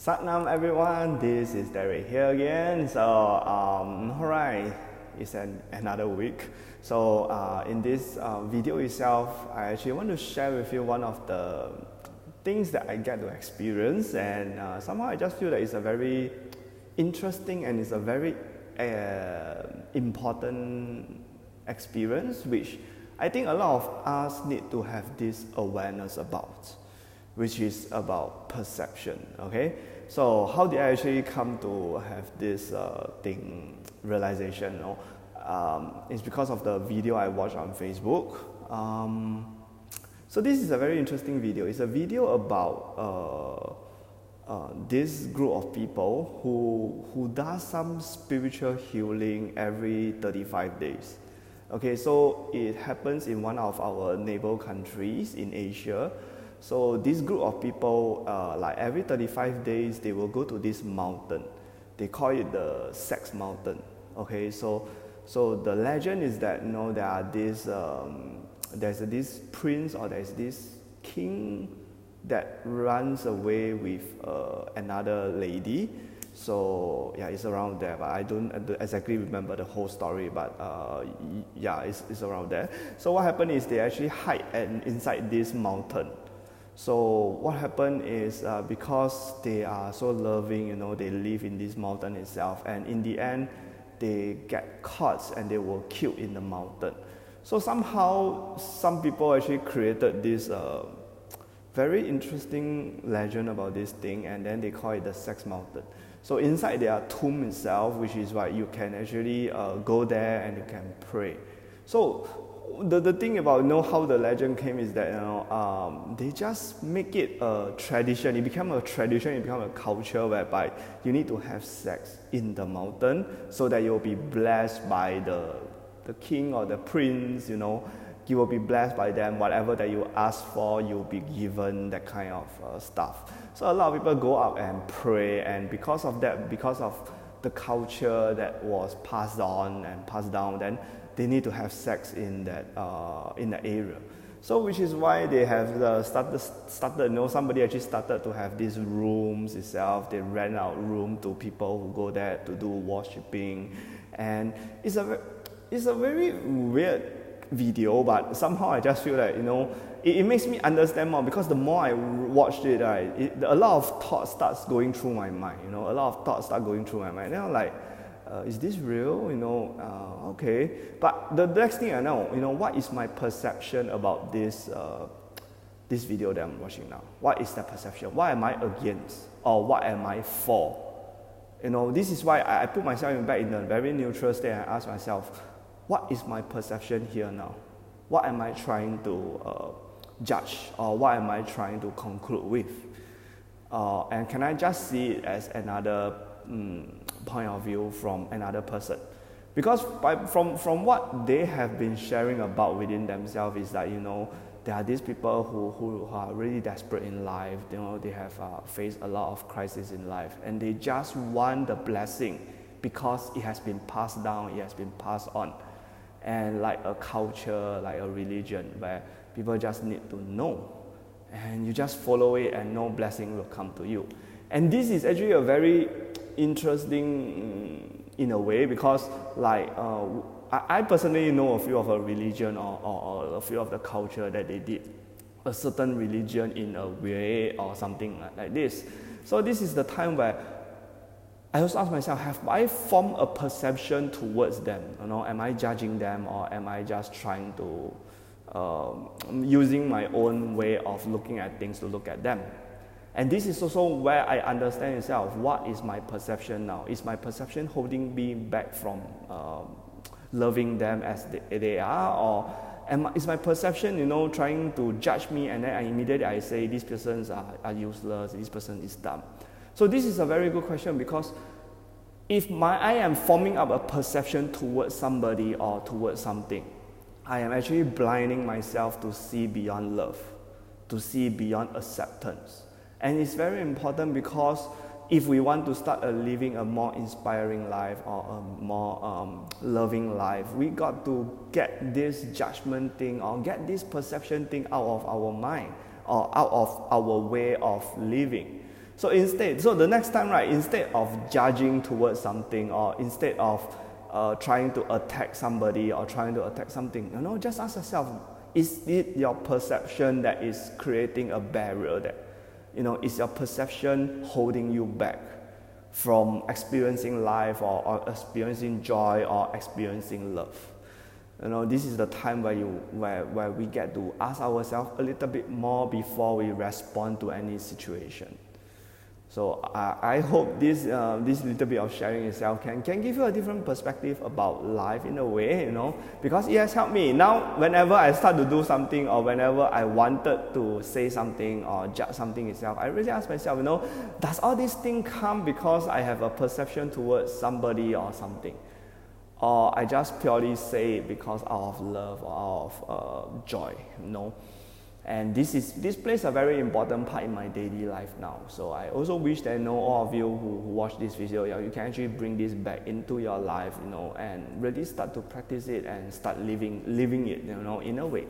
Satnam everyone, this is Derek here again. Alright, it's another week. In this video itself, I actually want to share with you one of the things that I get to experience, and somehow I just feel that it's a very interesting and it's a very important experience, which I think a lot of us need to have this awareness about, which is about perception. Okay, so how did I actually come to have this realization? It's because of the video I watched on Facebook. So this is a very interesting video. It's a video about this group of people who does some spiritual healing every 35 days. Okay, so it happens in one of our neighbor countries in Asia. So this group of people, like every 35 days, they will go to this mountain. They call it the Sex Mountain. Okay, so the legend is that there are there's this prince or there's this king that runs away with another lady. So yeah, it's around there, but I don't exactly remember the whole story, but yeah, it's around there. So what happened is they actually hide inside this mountain. So what happened is because they are so loving, they live in this mountain itself, and in the end, they get caught and they were killed in the mountain. So somehow, some people actually created this very interesting legend about this thing, and then they call it the Sex Mountain. So inside their tomb itself, which is why you can actually go there and you can pray. So the thing about how the legend came is that they just make it a tradition. It became a tradition. It became a culture whereby you need to have sex in the mountain so that you'll be blessed by the king or the prince. You will be blessed by them. Whatever that you ask for, you'll be given, that kind of stuff. So a lot of people go out and pray, and because of that, because of the culture that was passed on and passed down, then they need to have sex in that area. So which is why they have started. Somebody actually started to have these rooms itself. They rent out room to people who go there to do worshipping, and it's a very weird video, but somehow I just feel like it makes me understand more, because the more I watched it, a lot of thoughts starts going through my mind. A lot of thoughts start going through my mind. Then I'm like, is this real? Okay. But the next thing I know, what is my perception about this video that I'm watching now? What is the perception? What am I against, or what am I for? This is why I put myself back in a very neutral state and ask myself, what is my perception here now? What am I trying to judge, or what am I trying to conclude with? And can I just see it as another point of view from another person? Because from what they have been sharing about within themselves is that there are these people who are really desperate in life. They have faced a lot of crises in life, and they just want the blessing because it has been passed down, it has been passed on. And like a culture, like a religion, where people just need to know, and you just follow it, and no blessing will come to you. And this is actually a very interesting in a way, because I personally know a few of a religion or a few of the culture that they did a certain religion in a way or something like this. So this is the time where I also ask myself, have I formed a perception towards them? Am I judging them, or am I just trying to using my own way of looking at things to look at them? And this is also where I understand itself. What is my perception now? Is my perception holding me back from loving them as they are, or is my perception, trying to judge me, and then immediately I say these persons are useless, this person is dumb? So this is a very good question, because if I am forming up a perception towards somebody or towards something, I am actually blinding myself to see beyond love, to see beyond acceptance. And it's very important, because if we want to start living a more inspiring life or a more loving life, we got to get this judgment thing or get this perception thing out of our mind or out of our way of living. So the next time, right, instead of judging towards something, or instead of trying to attack somebody or trying to attack something, just ask yourself, is it your perception that is creating a barrier that, is your perception holding you back from experiencing life or experiencing joy or experiencing love? This is the time where we get to ask ourselves a little bit more before we respond to any situation. So I hope this little bit of sharing itself can give you a different perspective about life in a way, because it has helped me. Now, whenever I start to do something, or whenever I wanted to say something or judge something itself, I really ask myself, does all these things come because I have a perception towards somebody or something? Or I just purely say it because out of love or out of joy, And this plays a very important part in my daily life now. So I also wish that all of you who watch this video, you can actually bring this back into your life, and really start to practice it and start living it, in a way.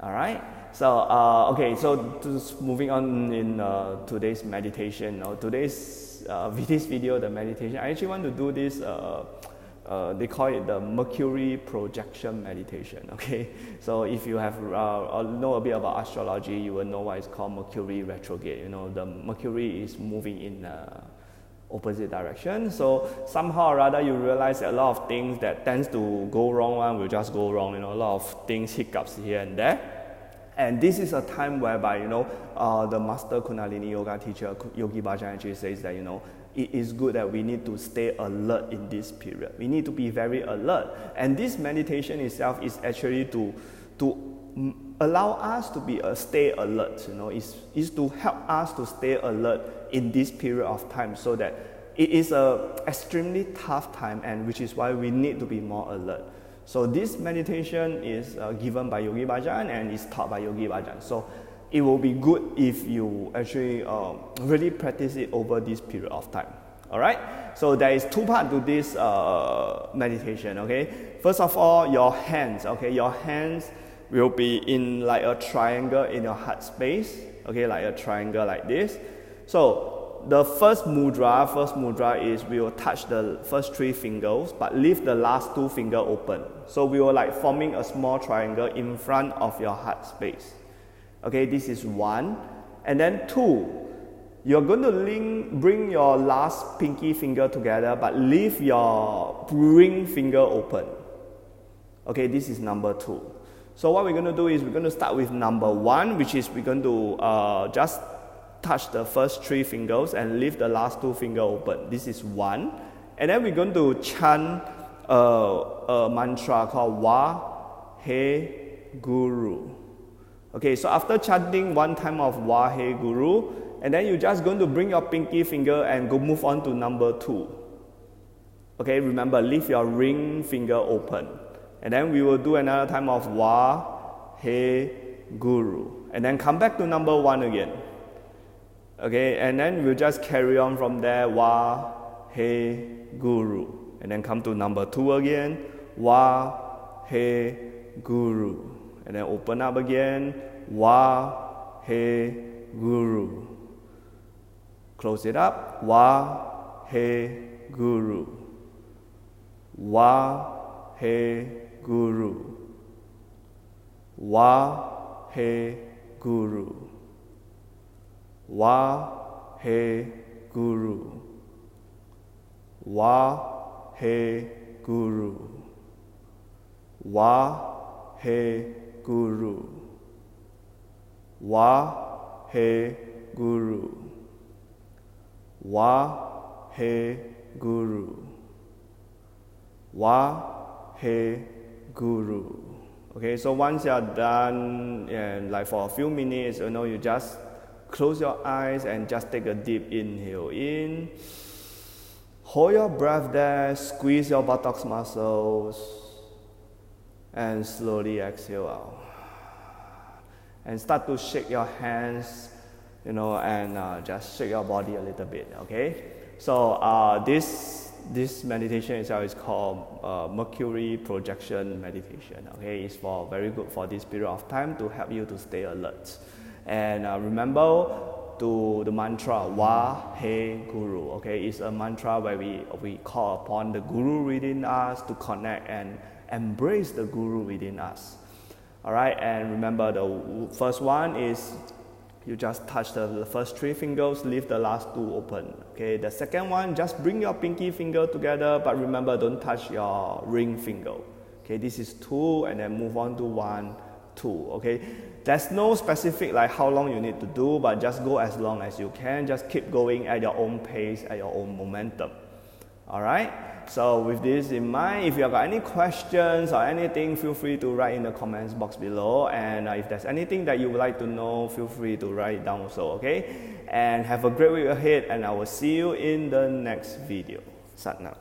All right. So okay. So just moving on in today's meditation, today's this video, the meditation. I actually want to do this. They call it the Mercury projection meditation. Okay, so if you have know a bit about astrology, you will know why it's called Mercury retrograde. The Mercury is moving in opposite direction. So somehow or rather, you realize that a lot of things that tends to go wrong will just go wrong. A lot of things, hiccups here and there. And this is a time whereby the master Kundalini yoga teacher Yogi Bhajan actually says that it is good that we need to stay alert in this period. We need to be very alert. And this meditation itself is actually to allow us to stay alert. Is to help us to stay alert in this period of time, so that it is a extremely tough time, and which is why we need to be more alert. So this meditation is given by Yogi Bhajan and is taught by Yogi Bhajan. So it will be good if you actually really practice it over this period of time. All right. So there is two parts to this meditation. Okay. First of all, your hands. Okay, your hands will be in like a triangle in your heart space. Okay, like a triangle like this. So the first mudra is we will touch the first three fingers, but leave the last two fingers open. So we will like forming a small triangle in front of your heart space. Okay, this is one. And then two, you're going to bring your last pinky finger together, but leave your ring finger open. Okay, this is number two. So what we're going to do is we're going to start with number one, which is we're going to just touch the first three fingers and leave the last two fingers open. This is one. And then we're going to chant a mantra called Wa He Guru. Okay, so after chanting one time of Wa He Guru, and then you're just going to bring your pinky finger and go move on to number two. Okay, remember, leave your ring finger open. And then we will do another time of Wa He Guru. And then come back to number one again. Okay, and then we'll just carry on from there, Wa He Guru. And then come to number two again, Wa He Guru. And then open up again, Wa He Guru. Close it up, Wa He Guru. Wa He Guru. Wa He Guru. Wa He Guru. Wa He Guru. Wa He Guru. Wa He Guru. Wa He Guru. Wa He Guru. Okay, so once you are done, and like for a few minutes, you just close your eyes and just take a deep inhale in. Hold your breath there, squeeze your buttocks muscles, and slowly exhale out. And start to shake your hands, and just shake your body a little bit, okay? So this meditation itself is called Mercury projection meditation, okay? It's very good for this period of time to help you to stay alert. And remember, to the mantra Wa He Guru. Okay, it's a mantra where we call upon the Guru within us to connect and embrace the Guru within us. All right, and remember the first one is you just touch the first 3 fingers, leave the last 2 open. Okay, the second one, just bring your pinky finger together, but remember don't touch your ring finger. Okay, this is 2, and then move on to 1, 2. Okay, there's no specific like how long you need to do, but just go as long as you can. Just keep going at your own pace, at your own momentum. All right. So with this in mind, if you have got any questions or anything, feel free to write in the comments box below. And if there's anything that you would like to know, feel free to write it down also. Okay. And have a great week ahead, and I will see you in the next video. Sat Nam.